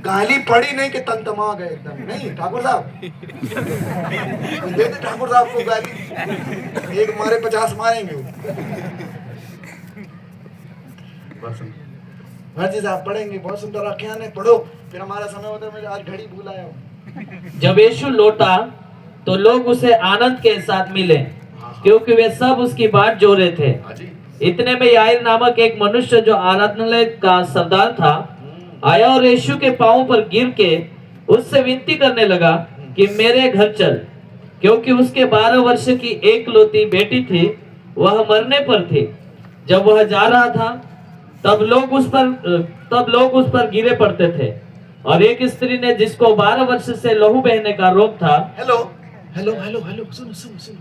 गाली पड़ी नहीं कि तंतमा गए एकदम, नहीं ठाकुर साहब देते ठाकुर साहब को गाली, एक मारे 50 मारेंगे वो। जी साहब पढ़ेंगे, बहुत सुंदर आख्यान है, पढ़ो, फिर हमारा समय होता है। मैं आज घड़ी भूल आया हूँ। जब यीशु लौटा तो लोग उसे आनंद के साथ मिले, क्योंकि वे सब उसकी बात जो रहे थे। इतने में याईर नामक एक मनुष्य जो आराधनालय का सरदार था आया और यीशु के पांवों पर गिर के उससे विनती करने लगा कि मेरे घर चल, क्योंकि उसके 12 वर्ष की एकलौती बेटी थी, वह मरने पर थी। जब वह जा रहा था तब लोग उस पर गिरे पड़ते थे, और एक स्त्री ने जिसको 12 वर्ष से लहू बहने का रोग था। हेलो हेलो हेलो हेलो, सुनो सुनो सुनो,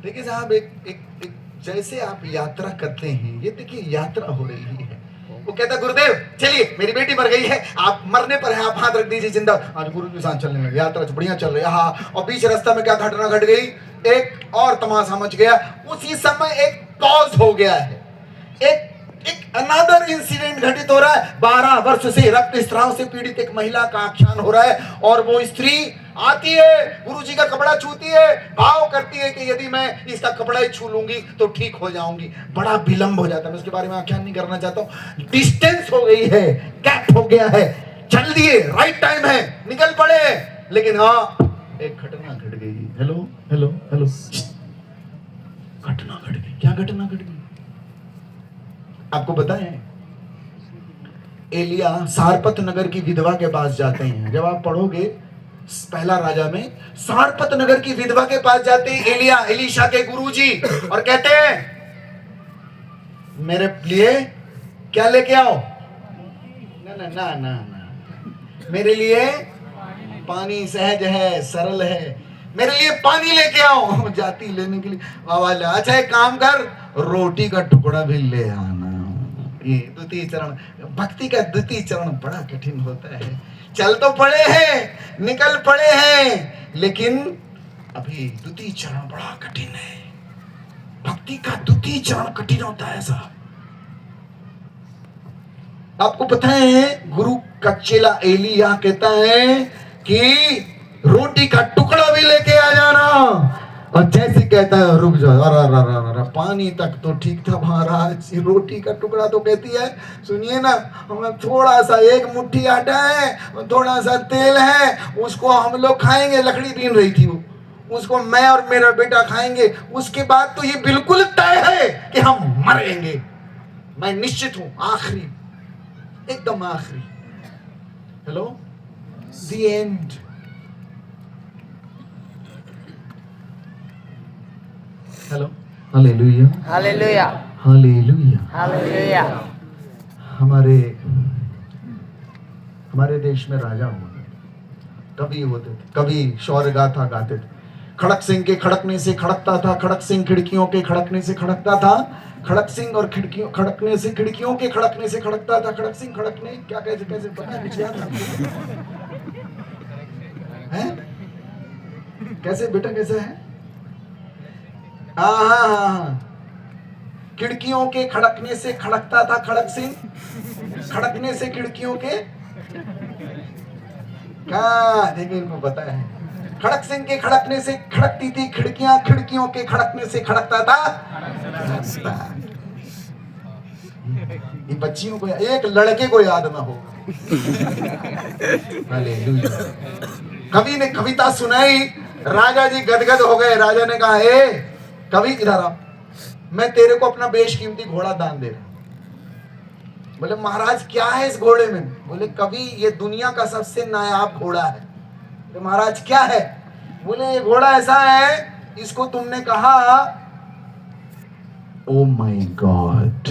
देखिए साहब, एक जैसे आप यात्रा करते हैं, ये देखिए यात्रा हो रही है। वो कहता गुरुदेव चलिए, मेरी बेटी मर गई है, आप मरने पर है, आप हाथ रख दीजिए जिंदा। आज गुरु के साथ चलने लगे, यात्रा बढ़िया चल रही है। हाँ, और बीच रास्ता में क्या घटना घट गई, एक और तमाशा मच गया। उसी समय एक पॉज हो गया है, एक अनदर इंसिडेंट घटित हो रहा है। 12 वर्ष से रक्त स्राव से पीड़ित एक महिला का आख्यान हो रहा है, और वो स्त्री आती है, गुरुजी का कपड़ा छूती है, भाव करती है कि यदि मैं इसका कपड़ा ही छू लूंगी तो ठीक हो जाऊंगी। बड़ा विलंब हो जाता है, मैं उसके बारे में आख्यान नहीं करना चाहता हूं। डिस्टेंस हो गई है, गैप हो गया है, चल दिए, राइट टाइम है, निकल पड़े, लेकिन हाँ एक घटना घट गई। हेलो हेलो हेलो, घटना घट गई। क्या घटना घट गई आपको बताएं? एलिया सारपत नगर की विधवा के पास जाते हैं। जब आप पढ़ोगे पहला राजा में, सारपत नगर की विधवा के पास जाते हैं एलिया, एलीशा के गुरुजी, और कहते हैं मेरे लिए क्या लेके आओ? ना ना ना ना ना, मेरे लिए पानी सहज है, सरल है, मेरे लिए पानी लेके आओ। जाती लेने के लिए आवाज, अच्छा एक काम कर, रोटी का टुकड़ा भी ले आना। ये द्वितीय चरण, भक्ति का द्वितीय चरण बड़ा कठिन होता है। चल तो पड़े हैं, निकल पड़े हैं, लेकिन अभी द्वितीय चरण बड़ा कठिन है। भक्ति का द्वितीय चरण कठिन होता है साहब। आपको पता है, गुरु का चेला एलिया कहता है कि रोटी का टुकड़ा भी लेके आ जाना, और जैसे कहता है रुक जाओ, अरे पानी तक तो ठीक था महाराज, रोटी का टुकड़ा तो कहती है सुनिए ना, हमें थोड़ा सा, एक मुट्ठी आटा है, थोड़ा सा तेल है, उसको हम लोग खाएंगे। लकड़ी बीन रही थी वो, उसको मैं और मेरा बेटा खाएंगे, उसके बाद तो ये बिल्कुल तय है कि हम मरेंगे। मैं निश्चित हूं, आखिरी, एकदम आखिरी। Hello, the end. Hello, hallelujah hallelujah hallelujah hallelujah. हमारे देश में राजा हुए, कभी होते थे, कभी शौर्य गाथा गाते थे। खड़क सिंह के खड़कने से खड़कता था, खड़क सिंह खिड़कियों के खड़कने से खड़कता था, खड़क सिंह और खिड़कियों खड़कने से, खिड़कियों के खड़कने से खड़कता था। खड़क सिंह खड़कने क्या, कैसे कैसे पता कुछ याद है? कैसे बेटा, कैसे है? हाँ, खिड़कियों के खड़कने से खड़कता था खड़क सिंह, खड़कने से खिड़कियों के, क्या देखिए इनको पता है। खड़क सिंह के खड़कने से खड़कती थी खिड़कियां, खिड़कियों के खड़कने से खड़कता था। ये बच्चियों को, एक लड़के को याद ना हो। हालेलुया। कवि ने कविता सुनाई, राजा जी गदगद हो गए। राजा ने कहा, ए कवि इधर आ, मैं तेरे को अपना बेशकीमती घोड़ा दान दे रहा हूं। बोले महाराज क्या है इस घोड़े में? बोले कवि ये दुनिया का सबसे नायाब घोड़ा है। बोले महाराज क्या है? बोले ये घोड़ा ऐसा है, इसको तुमने कहा ओ माय गॉड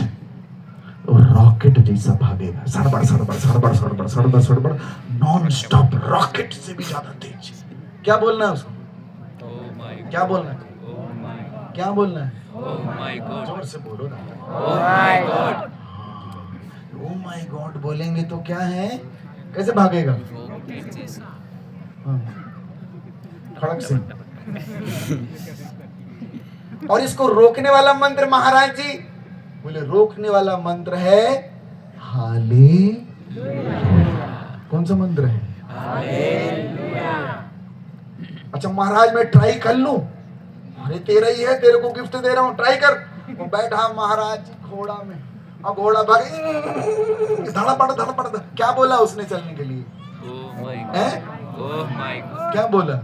रॉकेट जैसा भागेगा, सड़बड़ सड़बड़ सड़बड़ सड़बड़ सड़बड़ सड़बड़, नॉन स्टॉप, रॉकेट से भी ज्यादा तेज। क्या बोलना है उसको? क्या बोलना है? क्या बोलना है? जोर से बोलो ना। ओ माय गॉड बोलेंगे तो क्या है, कैसे भागेगा? खड़क सिंह। और इसको रोकने वाला मंत्र महाराज जी बोले, रोकने वाला मंत्र है हालेलुया। कौन सा मंत्र है? अच्छा महाराज मैं ट्राई कर लूं? अरे तेरा ही है, तेरे को गिफ्ट दे रहा हूं, ट्राई कर। वो बैठा महाराज घोड़ा में, और घोड़ा भागे, धड़पड़ क्या बोला उसने चलने के लिए? क्या बोला?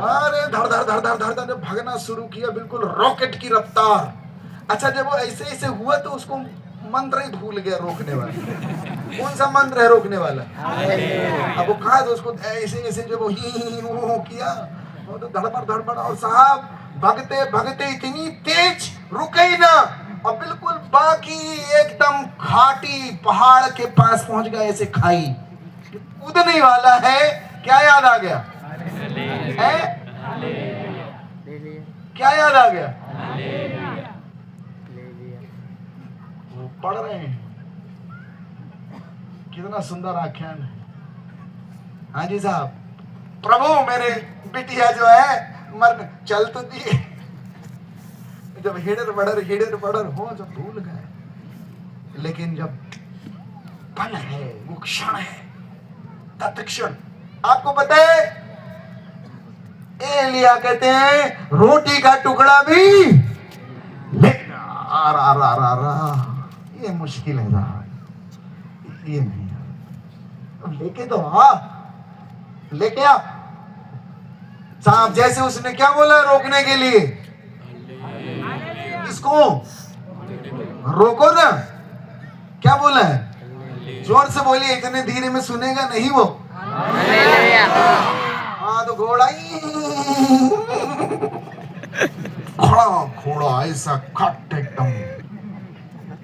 अरे धड़ धड़ धड़ धड़ धड़ धड़ भागना शुरू किया, बिल्कुल रॉकेट की रफ्तार। अच्छा जब वो ऐसे ऐसे हुआ तो उसको मंत्र ही भूल गया रोकने वाला। कौन सा मंत्र है रोकने वाला? अब वो कहा तो उसको ऐसे ऐसे जब वो ही किया, वो तो धड़पड़ और साहब भागते भागते इतनी तेज रुके ही ना, और बिल्कुल बाकी एकदम घाटी पहाड़ के पास पहुंच गया, ऐसे खाई कूदने वाला है। क्या याद आ गया? क्या याद आ गया? वो पढ़ रहे हैं, कितना सुंदर आख्यान है। हाँ जी साहब, प्रभु मेरे बिटिया जो है मरने चल तो दिए, जब हिडर बड़र हो जब भूल गए, लेकिन जब पल है वो क्षण है, तत्क्षण। आपको पता है एलिया कहते हैं रोटी का टुकड़ा भी ये मुश्किल है साहब, ये नहीं, लेके तो लेके आ साहब। जैसे उसने क्या बोला रोकने के लिए, इसको रोको ना, क्या बोला है? जोर से बोलिए, इतने धीरे में सुनेगा नहीं वो। हाँ तो घोड़ा ही खड़ा, घोड़ा ऐसा खट एकदम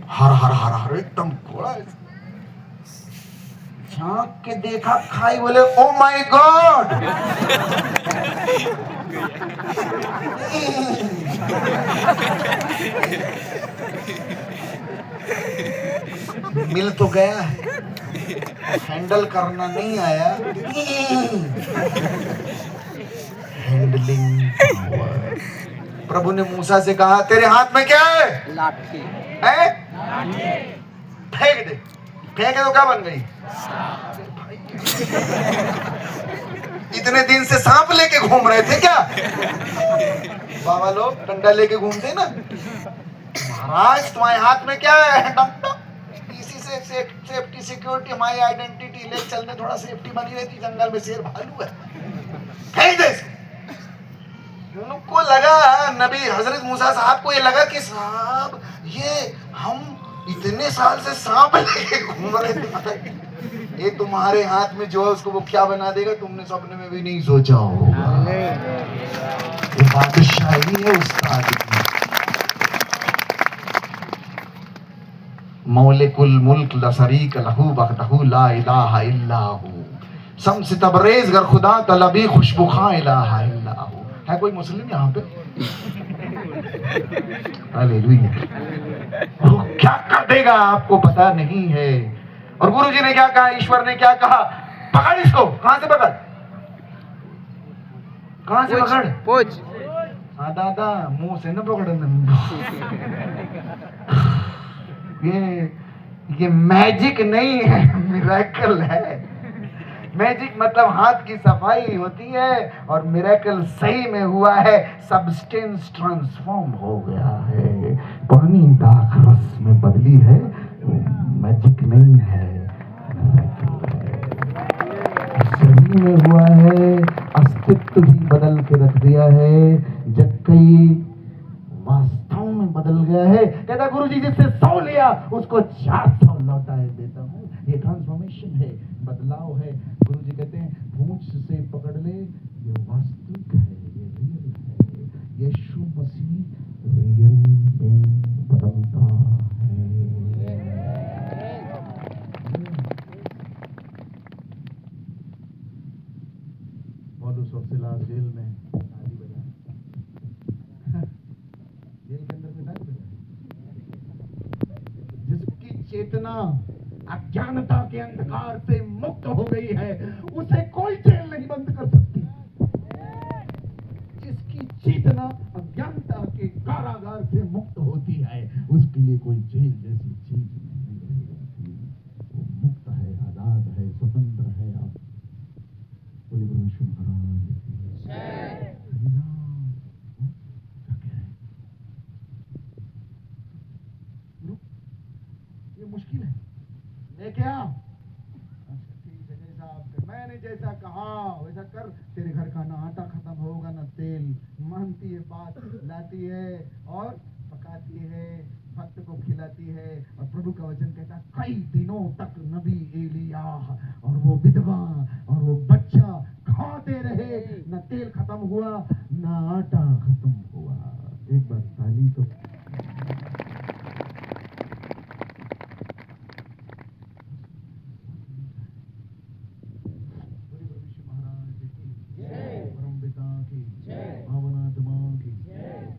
हर हर हर हर एकदम घोड़ा झांक के देखा, खाई, बोले ओ माय गॉड। मिल तो गया है, हैंडल करना नहीं आया। हैंडलिंग। प्रभु ने मूसा से कहा तेरे हाथ में क्या है? लाठी है, फेंक दे। फेंके तो क्या बन गई? इतने दिन से सांप लेके घूम रहे थे क्या? बाबा लोग डंडा लेके घूमते ना। महाराज तुम्हारे हाथ में क्या है? इसी से सेफ्टी सिक्योरिटी, हमारी आइडेंटिटी ले चलने, थोड़ा सेफ्टी बनी रहती, जंगल में शेर भालू है। फेंक दे। उनको लगा, नबी हजरत मूसा साहब को ये लगा कि साहब ये हम इतने साल से सांप लेके घूम रहे थे, ये तुम्हारे हाथ में जो है उसको वो क्या बना देगा, तुमने सपने में भी नहीं सोचा होगा। ये बादशाही है उस्ताद की। मौलिकुल मुल्क ला शरीक लहू वहदहू ला इलाहा इल्ला हू, शम्स तबरेज गर खुदा तलबी खुशबू खां इलाहा इल्ला हू। है कोई मुस्लिम यहाँ पे? हालेलुया। वो क्या कर देगा आपको पता नहीं है। और गुरु जी ने क्या कहा, ईश्वर ने क्या कहा? पकड़ इसको। कहां से पकड़? कहां से पकड़? पूछ। हाँ दादा, मुंह से न पकड़ना। ये मैजिक नहीं है, मिरेकल है। मैजिक मतलब हाथ की सफाई होती है, और मिरेकल सही में हुआ है, सब्सटेंस ट्रांसफॉर्म हो गया है, पानी दाख रस में बदली है। मैजिक नहीं है, मिरेकल है। सही में हुआ है, अस्तित्व भी बदल के रख दिया है, जब कई वास्तव में बदल गया है। कहता गुरु जी जिससे 100 लिया उसको 400 लौटाए देता हूँ। ये ट्रांसफॉर्मेशन है, बदलाव है। गुरु जी कहते हैं पूंछ से पकड़ ले, ये वास्तविक है, ये रियल है। यीशु मसीह रियल में बदलता है। पौलुस और सिलास जेल में ताली बजा, जेल के अंदर में ताली बजा। जिसकी चेतना अज्ञानता के अंधकार से मुक्त हो गई है, उसे कोई जेल नहीं बंद कर सकती। जिसकी चेतना अज्ञानता के कारागार से मुक्त होती है, उसके लिए कोई जेल जैसी चीज नहीं रहेगी। वो मुक्त है, आजाद है, स्वतंत्र बोले परमेश्वर महाराज की जय। क्या कह रहे हैं? रुक, ये मुश्किल है, लेके आ। अच्छा ठीक है, जैसा आप कर, मैंने जैसा कहा वैसा कर। तेरे घर का ना आटा खत्म होगा ना तेल। मानती है बात, लाती है और पकाती है, भक्त को खिलाती है। और प्रभु का वचन कहता है कई दिनों तक नबी एलिया और वो विधवा और वो बच्चा खाते रहे, न तेल खत्म हुआ न आटा खत्म हुआ। एक बार ताली तो। महाराज की जय, परम पिता की जय, भावनात्मा की जय।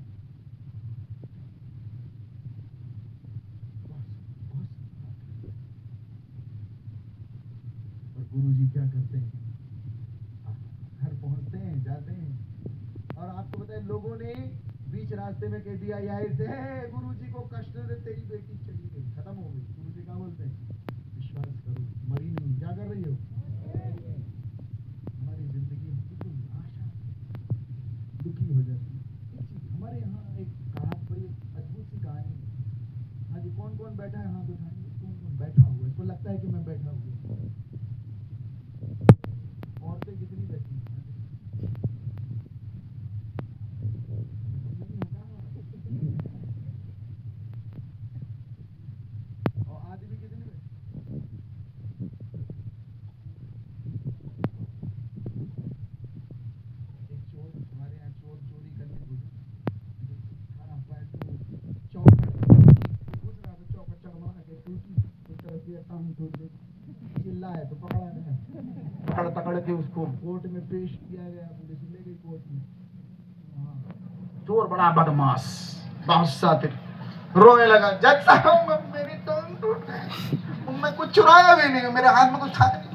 और गुरु जी क्या करते हैं, घर पहुंचते हैं, जाते हैं और आपको पता है लोगों ने बीच रास्ते में कह दिया यार से गुरु जी को कष्ट दे, तेरी बेटी चली गई, खत्म हो गई। गुरु जी क्या बोलते हैं, विश्वास करो, मरी नहीं। क्या कर रही हो? हमारी जिंदगी में बिल्कुल आशा दुखी हो जाती है। हमारे यहाँ एक कहावत, बड़ी अद्भुत सी कहानी है। हाँ जी, कौन कौन बैठा है हाथ उठाएंगे। कौन कौन बैठा हुआ है, इसको लगता है कि मैं बैठा हुआ। औरतें कितनी बैठी हैं? और आदमी कितने बैठे? एक चोर, हमारे यहाँ चोर चोरी करने घुसा, घुस रहा था, चौखट चढ़वा के टूटी, उस तरह से टांग टूट गई। चिल्ला है तो पकड़ा गया, पकड़ पकड़ के उसको कोर्ट में पेश किया गया, पुलिस ले गई कोर्ट में। चोर बड़ा बदमाश, बहुत सातिर, रोने लगा, जज साहब मेरी टांग टूट गई, मैं कुछ चुराया भी नहीं, मेरे हाथ में कुछ था नहीं,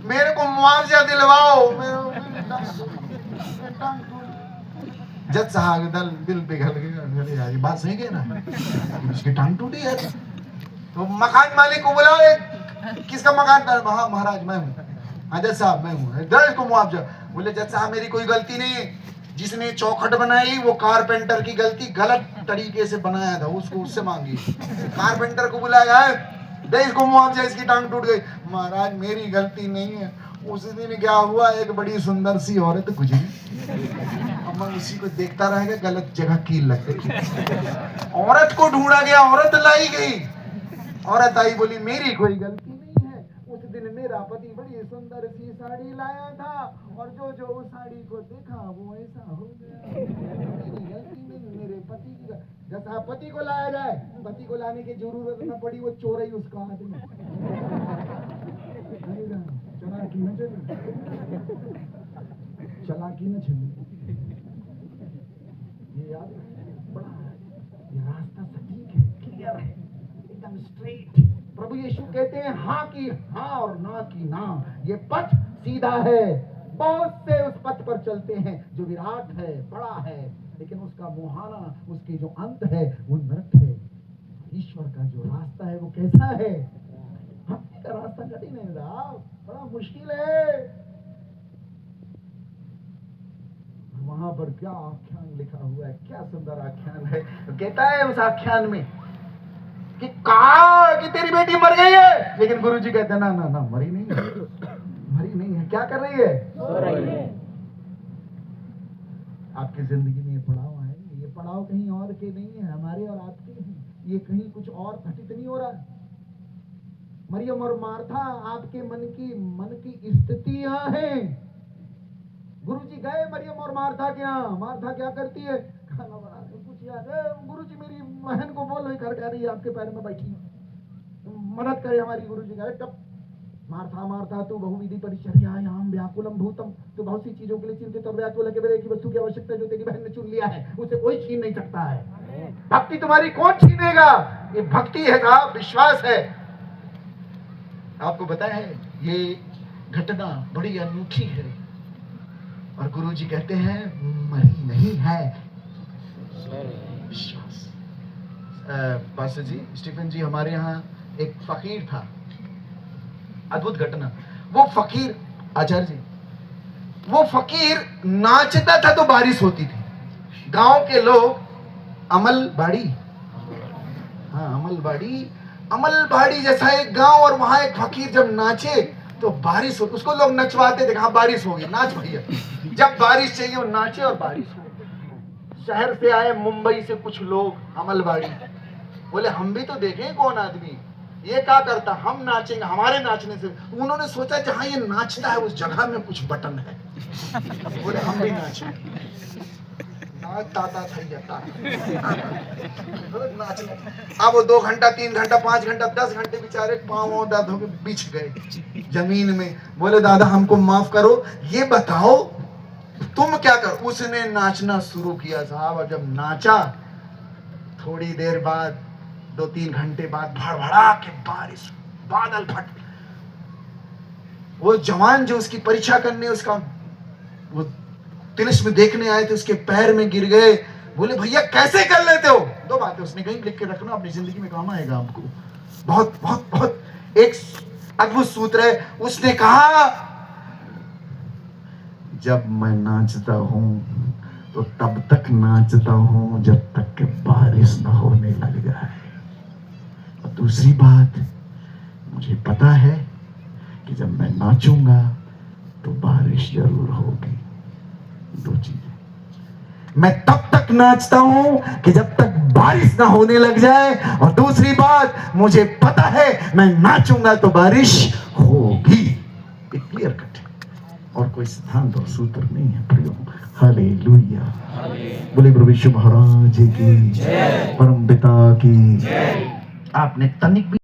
मेरे को मुआवजा दिलवाओ, मेरी टांग टूट। जज साहब दल दिल पिघल गया, अरे यार ये बात सही है ना, उसकी टांग टूटी है। तो मकान मालिक को बुलाओ, किसका मकान था? हाँ महाराज मैं हूँ। हाँ जज साहब मैं हूँ, दर्ज को मुआवजा। बोले जज साहब मेरी कोई गलती नहीं है, जिसने चौखट बनाई वो कारपेंटर की गलती, गलत तरीके से बनाया था, उसको उससे मांगी। कारपेंटर को बुलाया है, दे इसको मुआवजा, इसकी टांग टूट गई। महाराज मेरी गलती नहीं है, उस दिन क्या हुआ, एक बड़ी सुंदर सी औरत गुजरी, अब मैं उसी को देखता रह गया, गलत जगह कील लग गई। औरत को ढूंढा गया, औरत लाई गई, औरत आई बोली मेरी कोई गलती नहीं है, उस दिन मेरा पति बड़ी सुंदर सी साड़ी लाया था और जो उस साड़ी को देखा वो ऐसा हो गया, मेरी गलती नहीं, मेरे पति की। जैसा पति को लाया जाए, पति को लाने की जरूरत न पड़ी, वो चोर ही उसका आदमी। चलाकी न चली, चलाकी न चली, ये याद बड़ा, ये रास्ता सटीक है, क्लियर है, एकदम स्ट्रेट। प्रभु यीशु कहते हैं हाँ की हाँ और ना की ना, ये पथ सीधा है। बहुत से उस पथ पर चलते हैं जो विराट है, बड़ा है, लेकिन उसका मुहाना, उसके जो अंत है वो नरक है। ईश्वर का जो रास्ता है वो कैसा है? भक्ति का रास्ता कठिन है साहब, बड़ा मुश्किल है। वहां पर क्या आख्यान लिखा हुआ है, क्या सुंदर आख्यान है। तो कहता है उस आख्यान में कि कहा कि तेरी बेटी मर गई है, लेकिन गुरुजी कहते हैं ना ना ना, मरी नहीं है, मरी नहीं है। क्या कर रही है? सो रही है। आपकी जिंदगी में ये पड़ाव है, ये पड़ाव कहीं और के नहीं है, हमारे और आपके हैं। ये कहीं कुछ और घटित नहीं हो रहा है। मरियम और मार्था आपके मन की स्थितियां हैं। गुरुजी गए मरियम और मार्था के यहाँ, मार्था क्या करती है? खाना बना रही, कुछ याद है? गुरुजी मेरी बहन को बोलो, घर जा रही है, आपके पैर में बैठी, मदद करे हमारी। गुरुजी गए, तब मार्था मार्था तू बहुविधि परिचर्यायाम व्याकुलम भूतम, तू बहुत सी चीजों के लिए चिंतित और व्याकुल है, केवल एक ही वस्तु की आवश्यकता जो तेरी बहन ने चुन लिया है, उसे कोई छीन नहीं सकता है। भक्ति तुम्हारी कौन छीनेगा? ये भक्ति है साहब, विश्वास है। आपको बताया है ये घटना बड़ी अनूठी है और गुरुजी कहते हैं मरी नहीं है, विश्वास। पास्टर जी, स्टीफन जी, हमारे यहाँ एक फकीर था, अद्भुत घटना। वो फकीर, आचार्य जी, वो फकीर नाचता था तो बारिश होती थी। गांव के लोग अमलबाड़ी, हाँ अमलबाड़ी जैसा एक गांव, और वहां एक फकीर जब नाचे तो बारिश हो, उसको लोग नचवाते थे, हाँ बारिश होगी, नाच भैया। जब बारिश चाहिए वो नाचे और बारिश हो। शहर से आए मुंबई से कुछ लोग अमलबाड़ी, बोले हम भी तो देखें कौन आदमी ये क्या करता, हम नाचेंगे, हमारे नाचने से। उन्होंने सोचा जहां ये नाचता है उस जगह में कुछ बटन है, बोले हम भी नाचेंगे। नाचता था नाचने। अब वो 2 घंटा 3 घंटा 5 घंटा 10 घंटे बेचारे पाँव दर्द होकर बिछ गए जमीन में। बोले दादा हमको माफ करो, ये बताओ तुम क्या कर। उसने नाचना शुरू किया साहब, और जब नाचा थोड़ी देर बाद 2-3 घंटे बाद भड़भड़ा के बारिश, बादल फट। वो जवान जो उसकी परीक्षा करने, उसका वो तिलिस्म देखने आए थे, उसके पैर में गिर गए। बोले भैया कैसे कर लेते हो? 2 बातें उसने कहीं, लिख के रखना, अपनी जिंदगी में काम आएगा आपको। बहुत बहुत बहुत एक अद्भुत सूत्र है। उसने कहा जब मैं नाचता हूं तो तब तक नाचता हूं जब तक कि बारिश न होने लग जाए। और दूसरी बात, मुझे पता है कि जब मैं नाचूंगा तो बारिश जरूर होगी। 2 चीजें, मैं तब तक नाचता हूं कि जब तक बारिश ना होने लग जाए, और दूसरी बात, मुझे पता है मैं नाचूंगा तो बारिश होगी। क्लियर कट है, और कोई सिद्धांत और सूत्र नहीं है प्रियो। हालेलुया, बोले प्रभु यीशु महाराज की जय, परम पिता की। आपने तनिक भी